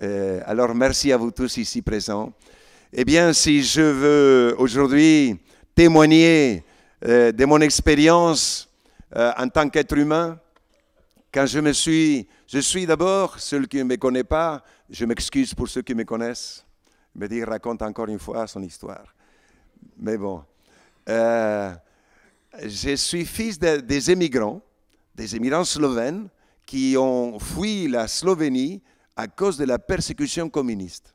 Alors, merci à vous tous ici présents. Eh bien, si je veux aujourd'hui témoigner de mon expérience en tant qu'être humain, quand je suis d'abord, celui qui ne me connaît pas, je m'excuse pour ceux qui me connaissent, me dire raconte encore une fois son histoire. Mais bon, je suis fils des immigrants slovènes qui ont fui la Slovénie à cause de la persécution communiste.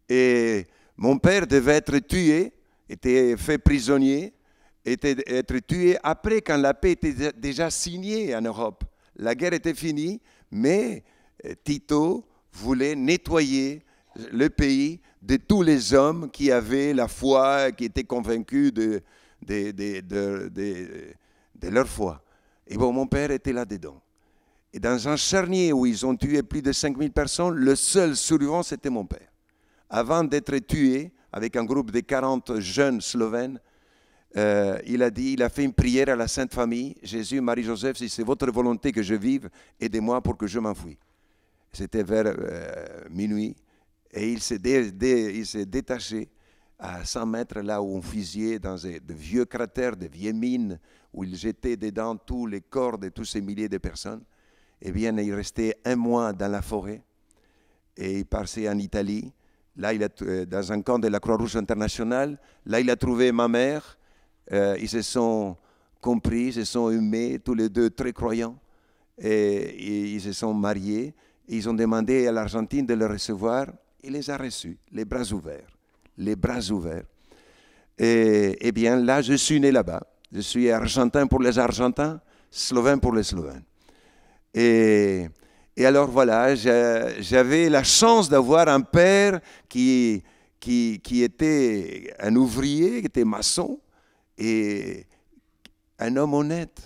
Et mon père devait être tué, était fait prisonnier, être tué après quand la paix était déjà signée en Europe. La guerre était finie, mais Tito voulait nettoyer le pays de tous les hommes qui avaient la foi, qui étaient convaincus de leur foi. Et bon, mon père était là-dedans. Et dans un charnier où ils ont tué plus de 5000 personnes, le seul survivant, c'était mon père. Avant d'être tué, avec un groupe de 40 jeunes slovènes, il a fait une prière à la Sainte Famille. Jésus, Marie, Joseph, si c'est votre volonté que je vive, aidez-moi pour que je m'enfuis. C'était vers minuit. Et il s'est détaché à 100 mètres là où on fusillait dans de vieux cratères, de vieilles mines, où il jetait dedans tous les corps de tous ces milliers de personnes. Eh bien, il restait un mois dans la forêt et il partait en Italie. Là, dans un camp de la Croix-Rouge internationale, là, il a trouvé ma mère. Ils se sont compris, ils se sont aimés, tous les deux très croyants. Et ils se sont mariés. Et ils ont demandé à l'Argentine de le recevoir. Il les a reçus, les bras ouverts. Les bras ouverts. Et bien, là, je suis né là-bas. Je suis argentin pour les Argentins, slovène pour les Slovènes. Et alors voilà, j'avais la chance d'avoir un père qui était un ouvrier, qui était maçon, et un homme honnête.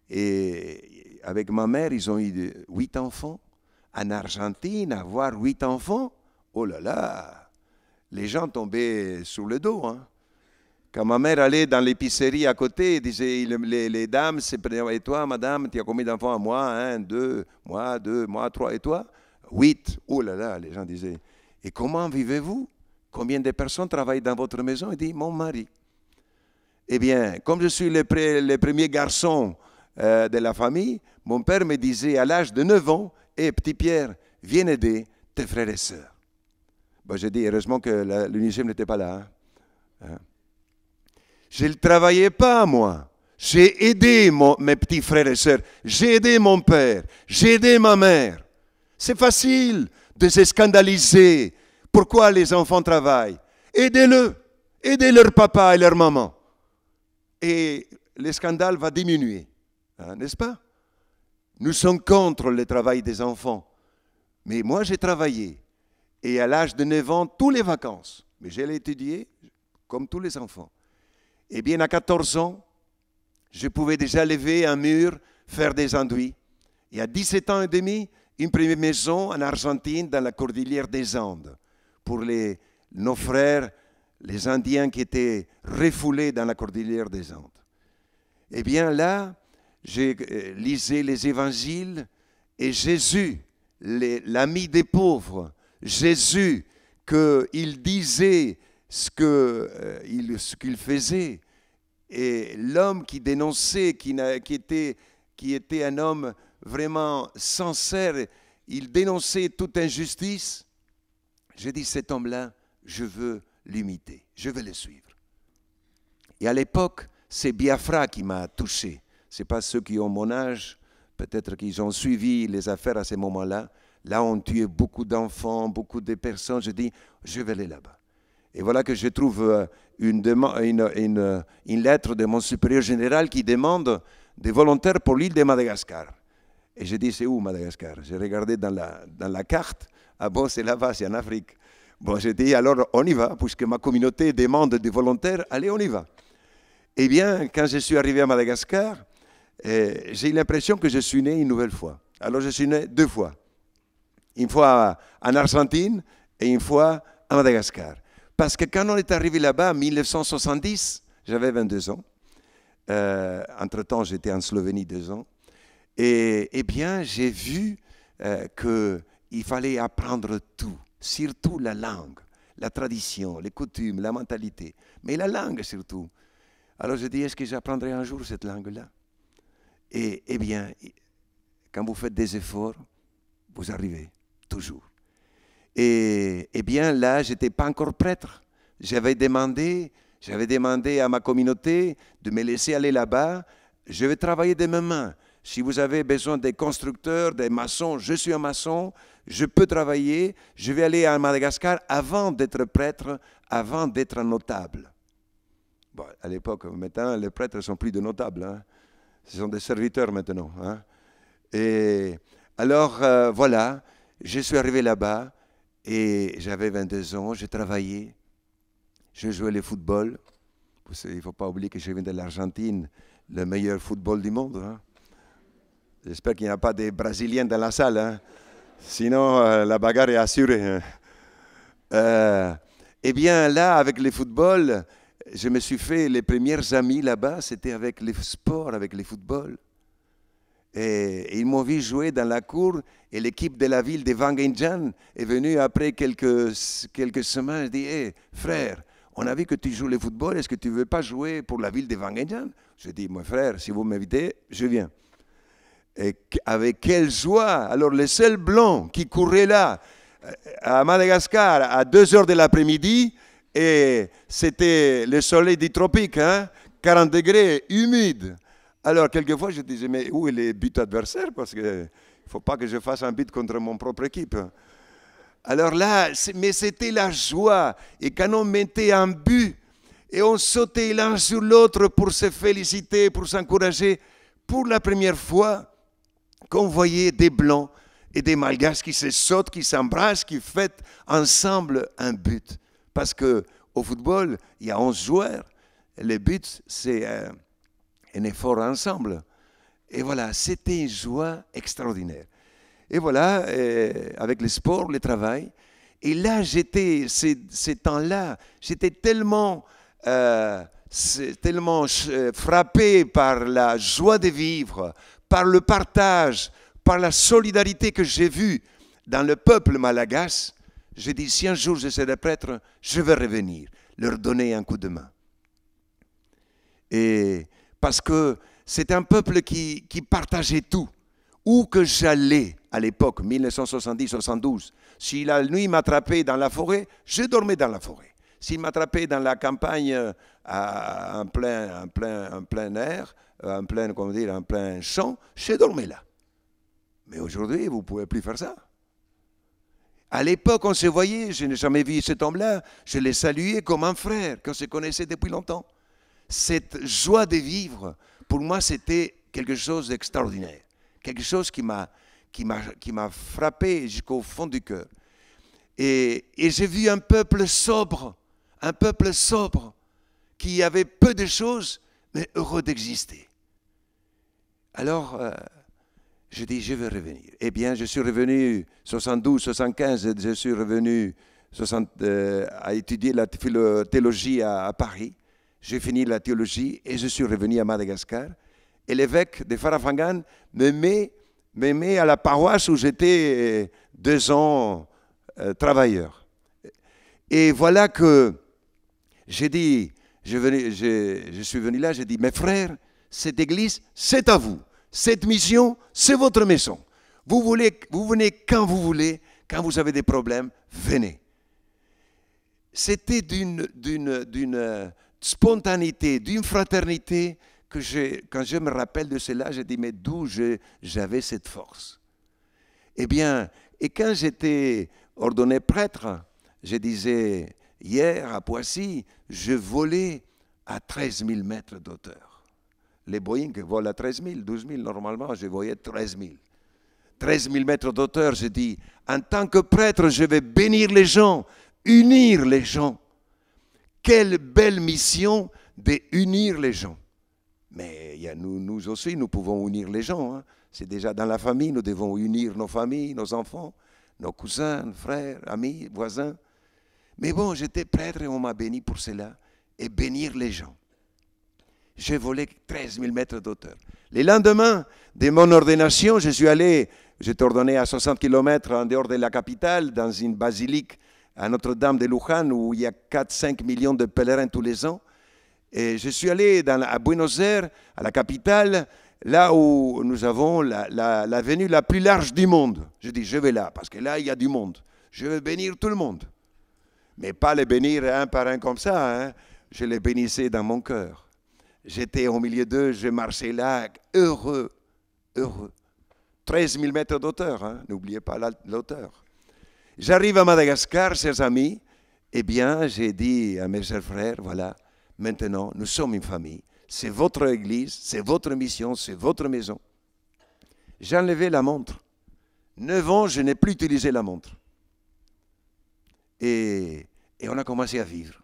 Et avec ma mère, ils ont eu 8 enfants. En Argentine, avoir 8 enfants, oh là là, les gens tombaient sur le dos, hein. Quand ma mère allait dans l'épicerie à côté, les dames se prenaient, et toi, madame, tu as combien d'enfants? À moi, 1, 2, moi, 2, moi, 3, et toi? 8. Oh là là, les gens disaient, et comment vivez-vous? Combien de personnes travaillent dans votre maison? Il dit, mon mari. Eh bien, comme je suis le premier garçon de la famille, mon père me disait à l'âge de 9 ans, petit Pierre, viens aider tes frères et sœurs. Bon, j'ai dit, heureusement que l'UNICEF n'était pas là. Hein. Je ne travaillais pas, moi. J'ai aidé mes petits frères et sœurs. J'ai aidé mon père. J'ai aidé ma mère. C'est facile de se scandaliser. Pourquoi les enfants travaillent? Aidez-le. Aidez leur papa et leur maman. Et le scandale va diminuer. Hein, n'est-ce pas? Nous sommes contre le travail des enfants. Mais moi, j'ai travaillé. Et à l'âge de 9 ans, toutes les vacances. Mais j'ai étudié comme tous les enfants. Eh bien, à 14 ans, je pouvais déjà lever un mur, faire des enduits. Et à 17 ans et demi, une première maison en Argentine, dans la cordillère des Andes, pour nos frères, les Indiens qui étaient refoulés dans la cordillère des Andes. Eh bien, là, j'ai lisé les évangiles et Jésus, l'ami des pauvres, Jésus, qu'il disait ce qu'il faisait. Et l'homme qui dénonçait, qui était un homme vraiment sincère, il dénonçait toute injustice. J'ai dit, cet homme-là, je veux l'imiter, je veux le suivre. Et à l'époque, c'est Biafra qui m'a touché. Ce n'est pas ceux qui ont mon âge, peut-être qu'ils ont suivi les affaires à ce moment-là. Là, on tuait beaucoup d'enfants, beaucoup de personnes. Je dis, je vais aller là-bas. Et voilà que je trouve une lettre de mon supérieur général qui demande des volontaires pour l'île de Madagascar. Et je dis, c'est où Madagascar? J'ai regardé dans la carte. Ah bon, c'est là-bas, c'est en Afrique. Bon, j'ai dit, alors on y va, puisque ma communauté demande des volontaires, allez, on y va. Eh bien, quand je suis arrivé à Madagascar, j'ai eu l'impression que je suis né une nouvelle fois. Alors, je suis né 2 fois. Une fois en Argentine et une fois à Madagascar. Parce que quand on est arrivé là-bas en 1970, j'avais 22 ans. Entre-temps, j'étais en Slovénie 2 ans. Et bien, j'ai vu qu'il il fallait apprendre tout, surtout la langue, la tradition, les coutumes, la mentalité, mais la langue surtout. Alors je dis, est-ce que j'apprendrai un jour cette langue-là? Et eh bien, quand vous faites des efforts, vous arrivez, toujours. Et eh bien là, je n'étais pas encore prêtre. J'avais demandé à ma communauté de me laisser aller là-bas. Je vais travailler de mes mains. Si vous avez besoin des constructeurs, des maçons, je suis un maçon, je peux travailler. Je vais aller à Madagascar avant d'être prêtre, avant d'être un notable. Bon, à l'époque, maintenant, les prêtres ne sont plus de notables. Hein. Ce sont des serviteurs maintenant. Hein. Et alors, voilà, je suis arrivé là-bas et j'avais 22 ans, j'ai travaillé. Je jouais le football. Il ne faut pas oublier que je viens de l'Argentine, le meilleur football du monde. Hein. J'espère qu'il n'y a pas des Brésiliens dans la salle. Hein. Sinon, la bagarre est assurée. Eh bien, là, avec le football, je me suis fait les premiers amis là-bas, c'était avec le sport, avec le football. Et ils m'ont vu jouer dans la cour et l'équipe de la ville de Wangenjan est venue après quelques semaines et dit hey, frère, on a vu que tu joues le football, est-ce que tu ne veux pas jouer pour la ville de Wangenjan? Je dis, mon frère, si vous m'invitez, je viens. Et avec quelle joie! Alors, le seul blanc qui courait là, à Madagascar, à 2 heures de l'après-midi, et c'était le soleil du tropique, hein, 40 degrés, humide. Alors, quelquefois, je disais, mais où est les buts adversaires? Parce qu'il ne faut pas que je fasse un but contre mon propre équipe. Alors là, mais c'était la joie. Et quand on mettait un but, et on sautait l'un sur l'autre pour se féliciter, pour s'encourager, pour la première fois qu'on voyait des Blancs et des Malgaches qui se sautent, qui s'embrassent, qui fêtent ensemble un but. Parce qu'au football, il y a 11 joueurs. Le but, c'est un effort ensemble. Et voilà, c'était une joie extraordinaire. Et voilà, avec le sport, le travail. Et là, ces temps-là, j'étais tellement frappé par la joie de vivre, par le partage, par la solidarité que j'ai vue dans le peuple malgache. J'ai dit, si un jour je serai prêtre, je vais revenir, leur donner un coup de main. Et parce que c'est un peuple qui partageait tout. Où que j'allais à l'époque, 1970-72, si la nuit m'attrapait dans la forêt, je dormais dans la forêt. S'il m'attrapait dans la campagne en plein air, en plein champ, je dormais là. Mais aujourd'hui, vous ne pouvez plus faire ça. À l'époque, on se voyait, je n'ai jamais vu cet homme-là, je l'ai salué comme un frère, qu'on se connaissait depuis longtemps. Cette joie de vivre, pour moi, c'était quelque chose d'extraordinaire, quelque chose qui m'a frappé jusqu'au fond du cœur. Et j'ai vu un peuple sobre, qui avait peu de choses, mais heureux d'exister. Alors, je dis, je vais revenir. Eh bien, je suis revenu 72, 75, je suis revenu à étudier la théologie à Paris. J'ai fini la théologie et je suis revenu à Madagascar. Et l'évêque de Farafangan me met à la paroisse où j'étais 2 ans travailleur. Et voilà que j'ai dit, je suis venu là, j'ai dit, mes frères, cette église, c'est à vous. Cette mission, c'est votre maison. Vous venez quand vous voulez, quand vous avez des problèmes, venez. C'était d'une spontanéité, d'une fraternité que quand je me rappelle de cela, je dis, mais d'où j'avais cette force? Eh bien, et quand j'étais ordonné prêtre, je disais, hier à Poissy, je volais à 13 000 mètres d'auteur. Les Boeing volent à 13 000, 12 000, normalement, je voyais 13 000. 13 000 mètres d'auteur, je dis, en tant que prêtre, je vais bénir les gens, unir les gens. Quelle belle mission d'unir les gens. Mais nous aussi, nous pouvons unir les gens. Hein. C'est déjà dans la famille, nous devons unir nos familles, nos enfants, nos cousins, frères, amis, voisins. Mais bon, j'étais prêtre et on m'a béni pour cela, et bénir les gens. J'ai volé 13 000 mètres d'auteur. Le lendemain de mon ordination, je suis allé j'étais ordonné à 60 km en dehors de la capitale, dans une basilique à Notre-Dame de Luján, où il y a 4-5 millions de pèlerins tous les ans. Et je suis allé à Buenos Aires, à la capitale, là où nous avons l'avenue la plus large du monde. Je dis, je vais là, parce que là, il y a du monde. Je vais bénir tout le monde. Mais pas les bénir un par un comme ça, hein. Je les bénissais dans mon cœur. J'étais au milieu d'eux, je marchais là, heureux, heureux. 13 000 mètres d'auteur, hein, n'oubliez pas l'auteur. J'arrive à Madagascar, chers amis, eh bien, j'ai dit à mes chers frères, voilà, maintenant, nous sommes une famille. C'est votre église, c'est votre mission, c'est votre maison. J'ai enlevé la montre. 9 ans, je n'ai plus utilisé la montre. Et on a commencé à vivre.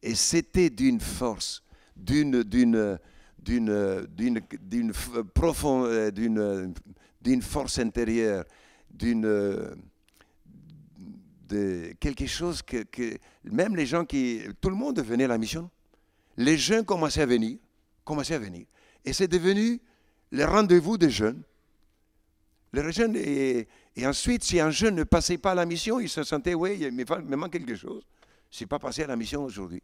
Et c'était d'une force, d'une force intérieure, de quelque chose que même les gens tout le monde venait à la mission. Les jeunes commençaient à venir. Et c'est devenu le rendez-vous des jeunes. Les jeunes, et ensuite, si un jeune ne passait pas à la mission, il se sentait, oui, il me manque quelque chose. Je ne suis pas passé à la mission aujourd'hui.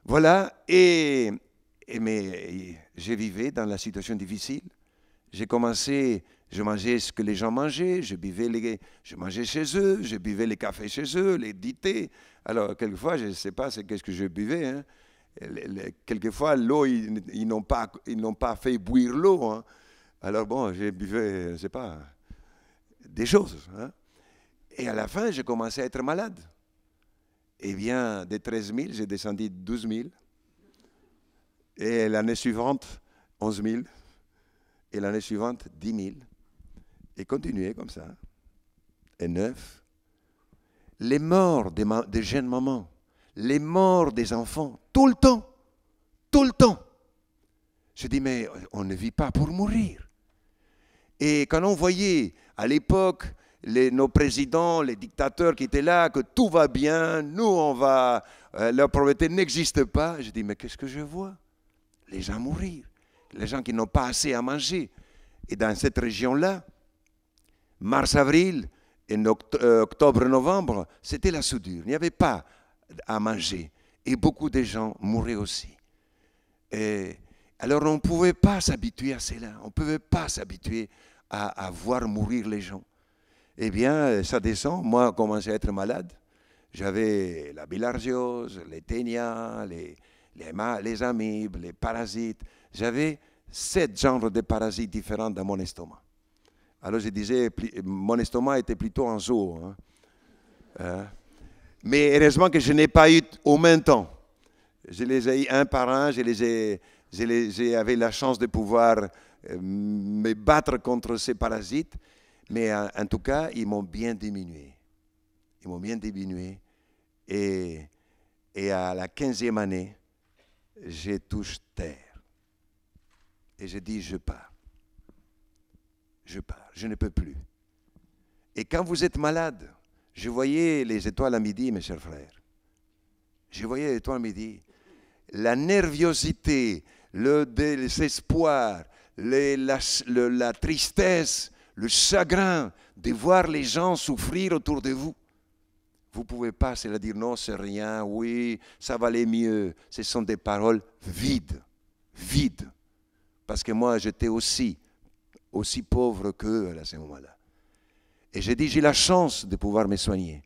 Voilà, mais je vivais dans la situation difficile. J'ai commencé, je mangeais ce que les gens mangeaient, je mangeais chez eux, je buvais les cafés chez eux, les thés. Alors, quelquefois, je ne sais pas qu'est-ce que je buvais, hein. Quelquefois, l'eau, ils n'ont pas fait bouillir l'eau, hein. Alors bon, je buvais, je ne sais pas, des choses, hein. Et à la fin, j'ai commencé à être malade. Eh bien, de 13 000, j'ai descendu 12 000. Et l'année suivante, 11 000. Et l'année suivante, 10 000. Et continuer comme ça. Et 9. Les morts des jeunes mamans, les morts des enfants, tout le temps. Tout le temps. Je dis, mais on ne vit pas pour mourir. Et quand on voyait à l'époque nos présidents, les dictateurs qui étaient là, que tout va bien, nous leur pauvreté n'existe pas, je dis, mais qu'est-ce que je vois? Les gens mourir, les gens qui n'ont pas assez à manger. Et dans cette région-là, mars-avril et octobre-novembre, c'était la soudure. Il n'y avait pas à manger. Et beaucoup de gens mouraient aussi. Et alors on ne pouvait pas s'habituer à cela. On ne pouvait pas s'habituer à voir mourir les gens. Eh bien, ça descend. Moi, j'ai commencé à être malade. J'avais la bilharziose, les ténias, les amibes, les parasites. J'avais 7 genres de parasites différents dans mon estomac. Alors je disais, mon estomac était plutôt en zoo. Hein. Mais heureusement que je n'ai pas eu au même temps. Je les ai eu un par un, j'avais la chance de pouvoir me battre contre ces parasites. Mais en tout cas, ils m'ont bien diminué. Ils m'ont bien diminué. Et à la 15e année, j'ai touché terre. Et j'ai dit, je pars. Je pars, je ne peux plus. Et quand vous êtes malade, je voyais les étoiles à midi, mes chers frères. Je voyais les étoiles à midi. La nervosité, le désespoir, la tristesse, le chagrin de voir les gens souffrir autour de vous. Vous ne pouvez pas se dire non, c'est rien, oui, ça va aller mieux. Ce sont des paroles vides, vides. Parce que moi, j'étais aussi pauvre qu'eux à ce moment-là. Et j'ai dit, j'ai la chance de pouvoir me soigner.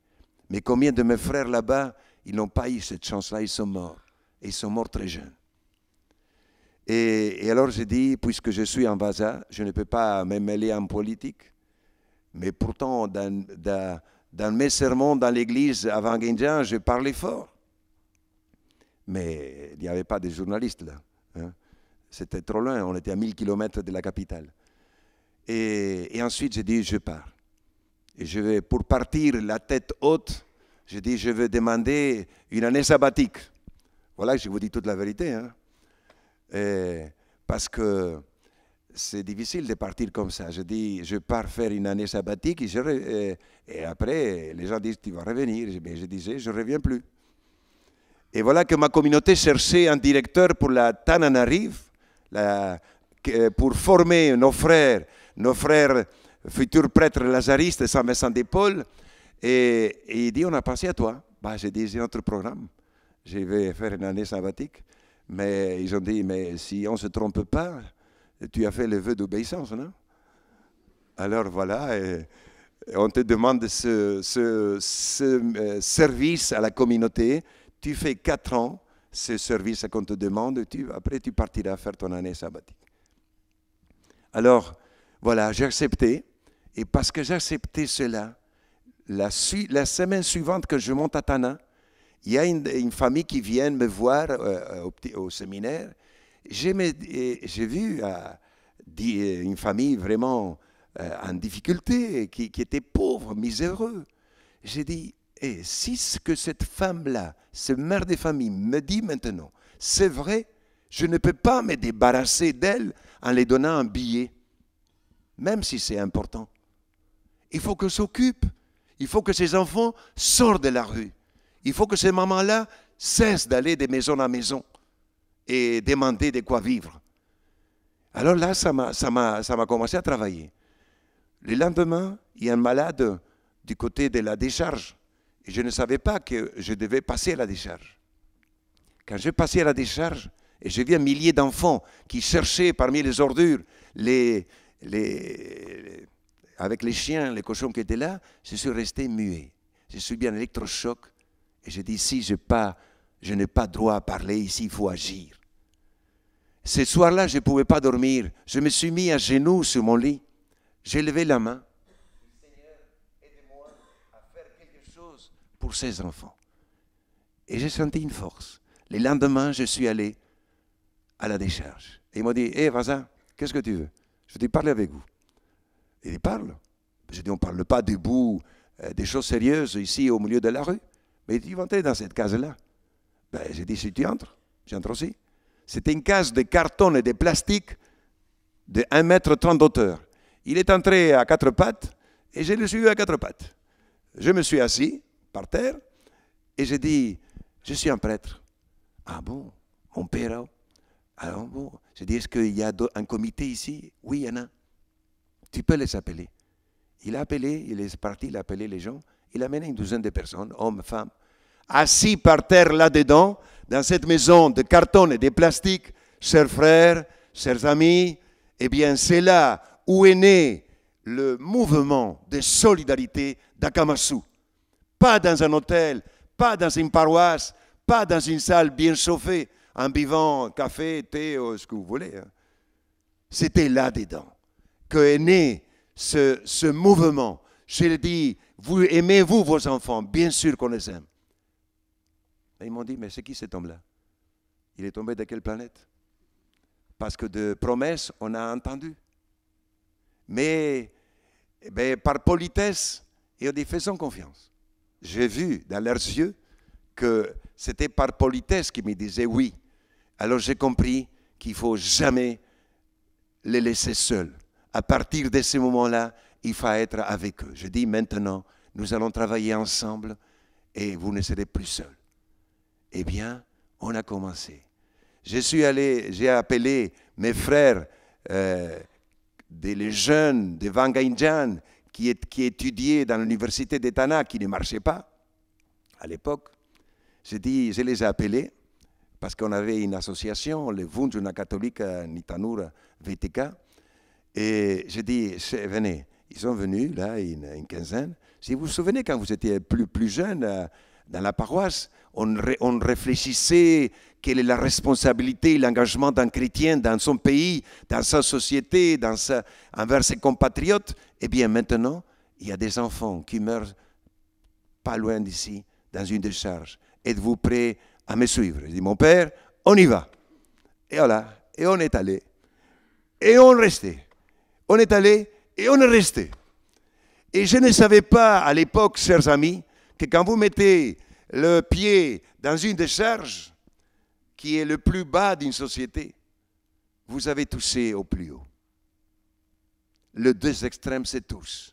Mais combien de mes frères là-bas, ils n'ont pas eu cette chance-là, ils sont morts. Et ils sont morts très jeunes. Et alors j'ai dit, puisque je suis en Vaza, je ne peux pas me mêler en politique. Mais pourtant, dans mes sermons dans l'église à Wangenjan, je parlais fort. Mais il n'y avait pas de journalistes là. Hein. C'était trop loin, on était à 1000 km de la capitale. Et ensuite, j'ai dit, je pars. Et je vais, pour partir la tête haute, j'ai dit, je vais demander une année sabbatique. Voilà, je vous dis toute la vérité. Hein. Parce que c'est difficile de partir comme ça. Je dis, je pars faire une année sabbatique et après, les gens disent, tu vas revenir. Mais je disais, je ne reviens plus. Et voilà que ma communauté cherchait un directeur pour la Tananarive, pour former nos frères futur prêtre lazariste Saint-Vincent de Paul. Et il dit, on a pensé à toi. Bah, j'ai dit, j'ai notre programme. Je vais faire une année sabbatique. Mais ils ont dit, mais si on ne se trompe pas, tu as fait le vœu d'obéissance, non? Alors voilà, et on te demande ce service à la communauté. Tu fais 4 ans, ce service qu'on te demande, après tu partiras faire ton année sabbatique. Alors, voilà, j'ai accepté. Et parce que j'ai accepté cela, la semaine suivante que je monte à Tana, il y a une famille qui vient me voir au séminaire. J'ai vu une famille vraiment en difficulté, qui était pauvre, miséreux. J'ai dit, si ce que cette femme-là, ce mère de famille, me dit maintenant, c'est vrai, je ne peux pas me débarrasser d'elle en lui donnant un billet, même si c'est important. Il faut qu'elle s'occupe. Il faut que ces enfants sortent de la rue. Il faut que ces mamans-là cessent d'aller de maison en maison et demander de quoi vivre. Alors là, ça m'a commencé à travailler. Le lendemain, il y a un malade du côté de la décharge. Et je ne savais pas que je devais passer à la décharge. Quand je passais à la décharge, et j'ai vu un millier d'enfants qui cherchaient parmi les ordures avec les chiens, les cochons qui étaient là, je suis resté muet. Je suis bien électrochoc. Et j'ai dit, si je n'ai pas droit à parler, ici, il faut agir. Ce soir-là, je ne pouvais pas dormir. Je me suis mis à genoux sur mon lit. J'ai levé la main. Seigneur, aide-moi à faire quelque chose pour ces enfants. Et j'ai senti une force. Le lendemain, je suis allé à la décharge. Et ils m'ont dit, hé, Vazin, qu'est-ce que tu veux? Je dis, parlez avec vous. Et ils parlent. Je dis, on ne parle pas debout des choses sérieuses ici au milieu de la rue. Mais ils vont entrer dans cette case-là. Ben, j'ai dit, si tu entres, j'entre aussi. C'était une case de carton et de plastique de 1,30 m d'auteur. Il est entré à 4 pattes et je le suis à 4 pattes. Je me suis assis par terre et j'ai dit, je suis un prêtre. Ah bon, mon père? Alors bon, j'ai dit, est-ce qu'il y a un comité ici? Oui, il y en a. Tu peux les appeler. Il a appelé, il est parti, il a appelé les gens. Il a amené une douzaine de personnes, hommes, femmes, assis par terre là-dedans, dans cette maison de carton et de plastique. Chers frères, chers amis, eh bien c'est là où est né le mouvement de solidarité d'Akamatsu. Pas dans un hôtel, pas dans une paroisse, pas dans une salle bien chauffée, en buvant café, thé, ou ce que vous voulez. Hein. C'était là-dedans qu'est né ce mouvement. Je le dis, vous aimez-vous vos enfants? Bien sûr qu'on les aime. Et ils m'ont dit, mais c'est qui cet homme-là? Il est tombé de quelle planète? Parce que de promesses, on a entendu. Mais par politesse, ils ont dit, faisons confiance. J'ai vu dans leurs yeux que c'était par politesse qu'ils me disaient oui. Alors j'ai compris qu'il ne faut jamais les laisser seuls. À partir de ce moment-là, il faut être avec eux. Je dis maintenant, nous allons travailler ensemble et vous ne serez plus seuls. Eh bien, on a commencé. J'ai appelé mes frères, les jeunes de Wangainjan qui étudiaient dans l'université d'Etana, qui ne marchaient pas à l'époque. Je les ai appelés parce qu'on avait une association, le Vunjuna catholique Nitanura VTK. Et j'ai dit, venez. Ils sont venus, là, une quinzaine. Si vous vous souvenez, quand vous étiez plus jeune, dans la paroisse, on réfléchissait quelle est la responsabilité et l'engagement d'un chrétien dans son pays, dans sa société, envers ses compatriotes. Eh bien, maintenant, il y a des enfants qui meurent pas loin d'ici, dans une décharge. Êtes-vous prêts à me suivre? Je dis, mon père, on y va. Et voilà, et on est allé. Et on restait. On est allé et on est resté. Et je ne savais pas à l'époque, chers amis, que quand vous mettez le pied dans une décharge qui est le plus bas d'une société, vous avez touché au plus haut. Les deux extrêmes se touchent.